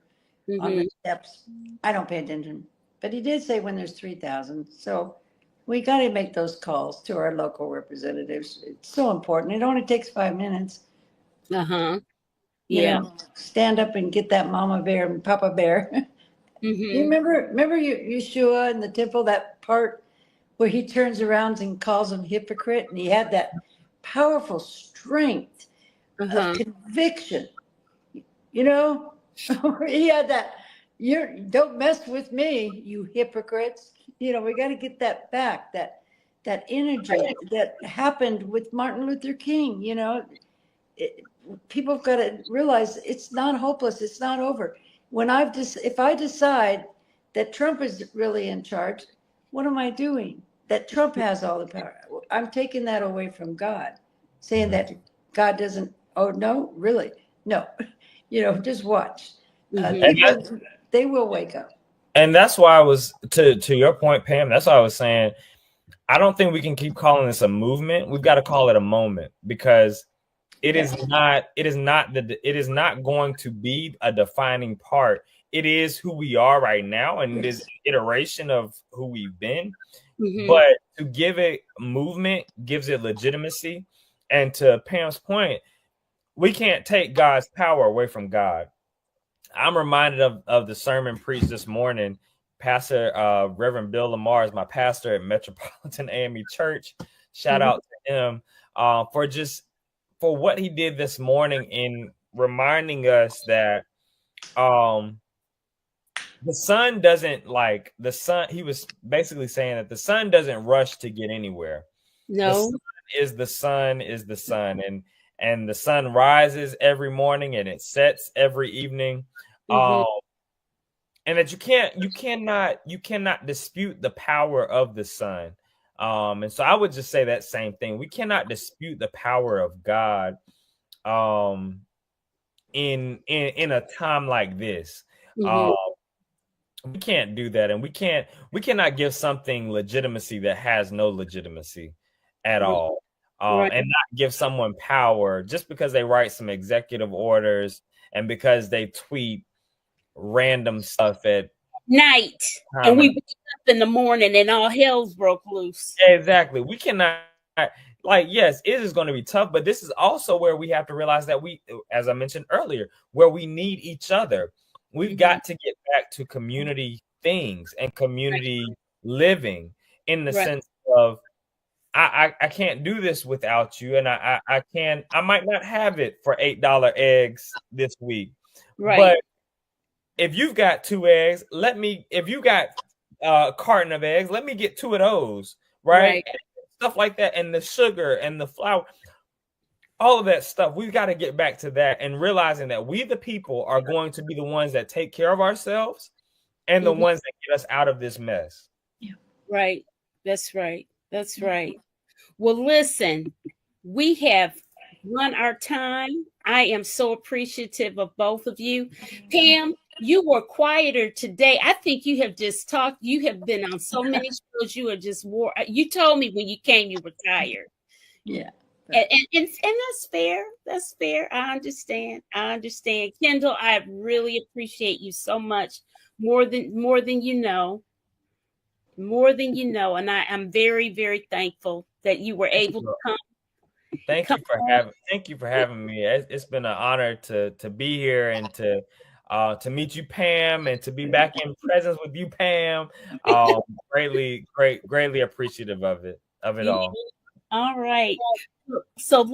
on the steps, I don't pay attention. But he did say when there's 3,000. So we got to make those calls to our local representatives. It's so important. It only takes 5 minutes. Yeah. Stand up and get that mama bear and papa bear. You remember Yeshua in the temple, that part where he turns around and calls him hypocrite, and he had that powerful strength of conviction. He had that, don't mess with me, you hypocrites. We got to get that back, that energy that happened with Martin Luther King. People have got to realize it's not hopeless. It's not over. If I decide that Trump is really in charge, what am I doing? That Trump has all the power. I'm taking that away from God, saying that God doesn't. Oh no, really? No. Just watch. They will wake up. And that's why I was to your point, Pam. That's why I was saying I don't think we can keep calling this a movement. We've got to call it a moment, because it is not going to be a defining part. It is who we are right now, and it is an iteration of who we've been. Mm-hmm. But to give it movement gives it legitimacy. And to Pam's point, we can't take God's power away from God. I'm reminded of the sermon preached this morning. Pastor Reverend Bill Lamar is my pastor at Metropolitan AME Church. Shout out to him for what he did this morning in reminding us that the sun doesn't like the sun. He was basically saying that the sun doesn't rush to get anywhere. No. The sun is the sun, and the sun rises every morning and it sets every evening. And that you cannot dispute the power of the sun. And so I would just say that same thing. We cannot dispute the power of God in a time like this. We can't do that, and we cannot give something legitimacy that has no legitimacy at all. And not give someone power just because they write some executive orders and because they tweet random stuff at night, and we wake up in the morning and all hell's broke loose. Exactly. We cannot, like, yes, it is going to be tough, but this is also where we have to realize that we, as I mentioned earlier, where we need each other. We've got to get back to community things and community living, in the sense of I can't do this without you, and I might not have it for $8 eggs this week, but if you've got 2 eggs, if you got a carton of eggs, let me get 2 of those, right? Stuff like that, and the sugar and the flour, all of that stuff. We've got to get back to that and realizing that we, the people, are going to be the ones that take care of ourselves and the ones that get us out of this mess. Yeah. Right. That's right. That's right. Well, listen, we have run our time. I am so appreciative of both of you. Pam, you were quieter today. I think you have just talked. You have been on so many shows. You are just wore. You told me when you came you were tired. Yeah. And that's fair. That's fair. I understand. Kendall, I really appreciate you so much. More than you know. More than you know. And I'm very, very thankful that you were able to come. Thank you for having me. It's been an honor to be here and to meet you, Pam, and to be back in presence with you, Pam. Greatly appreciative of it all. All right. So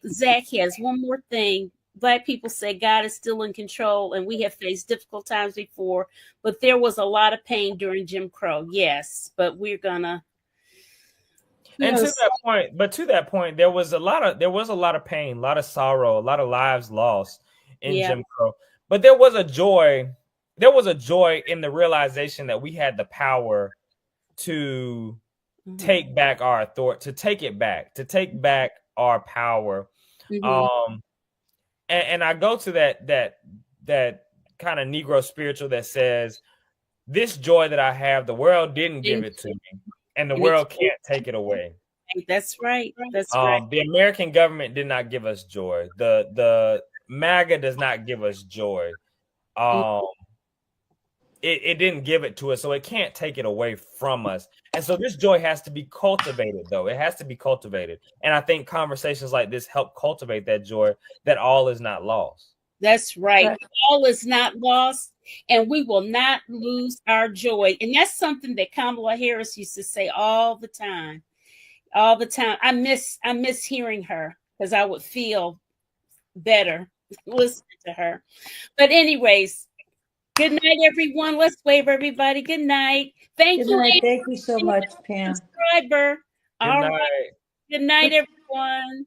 Zach has one more thing. Black people say God is still in control, and we have faced difficult times before, but there was a lot of pain during Jim Crow. Yes, but we're gonna. And to that point, there was a lot of pain, a lot of sorrow, a lot of lives lost in Jim Crow. But there was a joy. There was a joy in the realization that we had the power to take back our authority, to take back our power. And I go to that kind of Negro spiritual that says, this joy that I have, the world didn't give it to me, and the world can't take it away. That's right. That's right. The American government did not give us joy. The MAGA does not give us joy. It didn't give it to us, so it can't take it away from us. And so this joy has to be cultivated, though. It has to be cultivated. And I think conversations like this help cultivate that joy, that all is not lost. That's right. All is not lost, and we will not lose our joy. And that's something that Kamala Harris used to say all the time. All the time. I miss hearing her, because I would feel better listening to her. But anyways, good night, everyone. Let's wave, everybody. Good night. Thank you. Thank you so much, Pam. Subscriber. All right. Good night, everyone.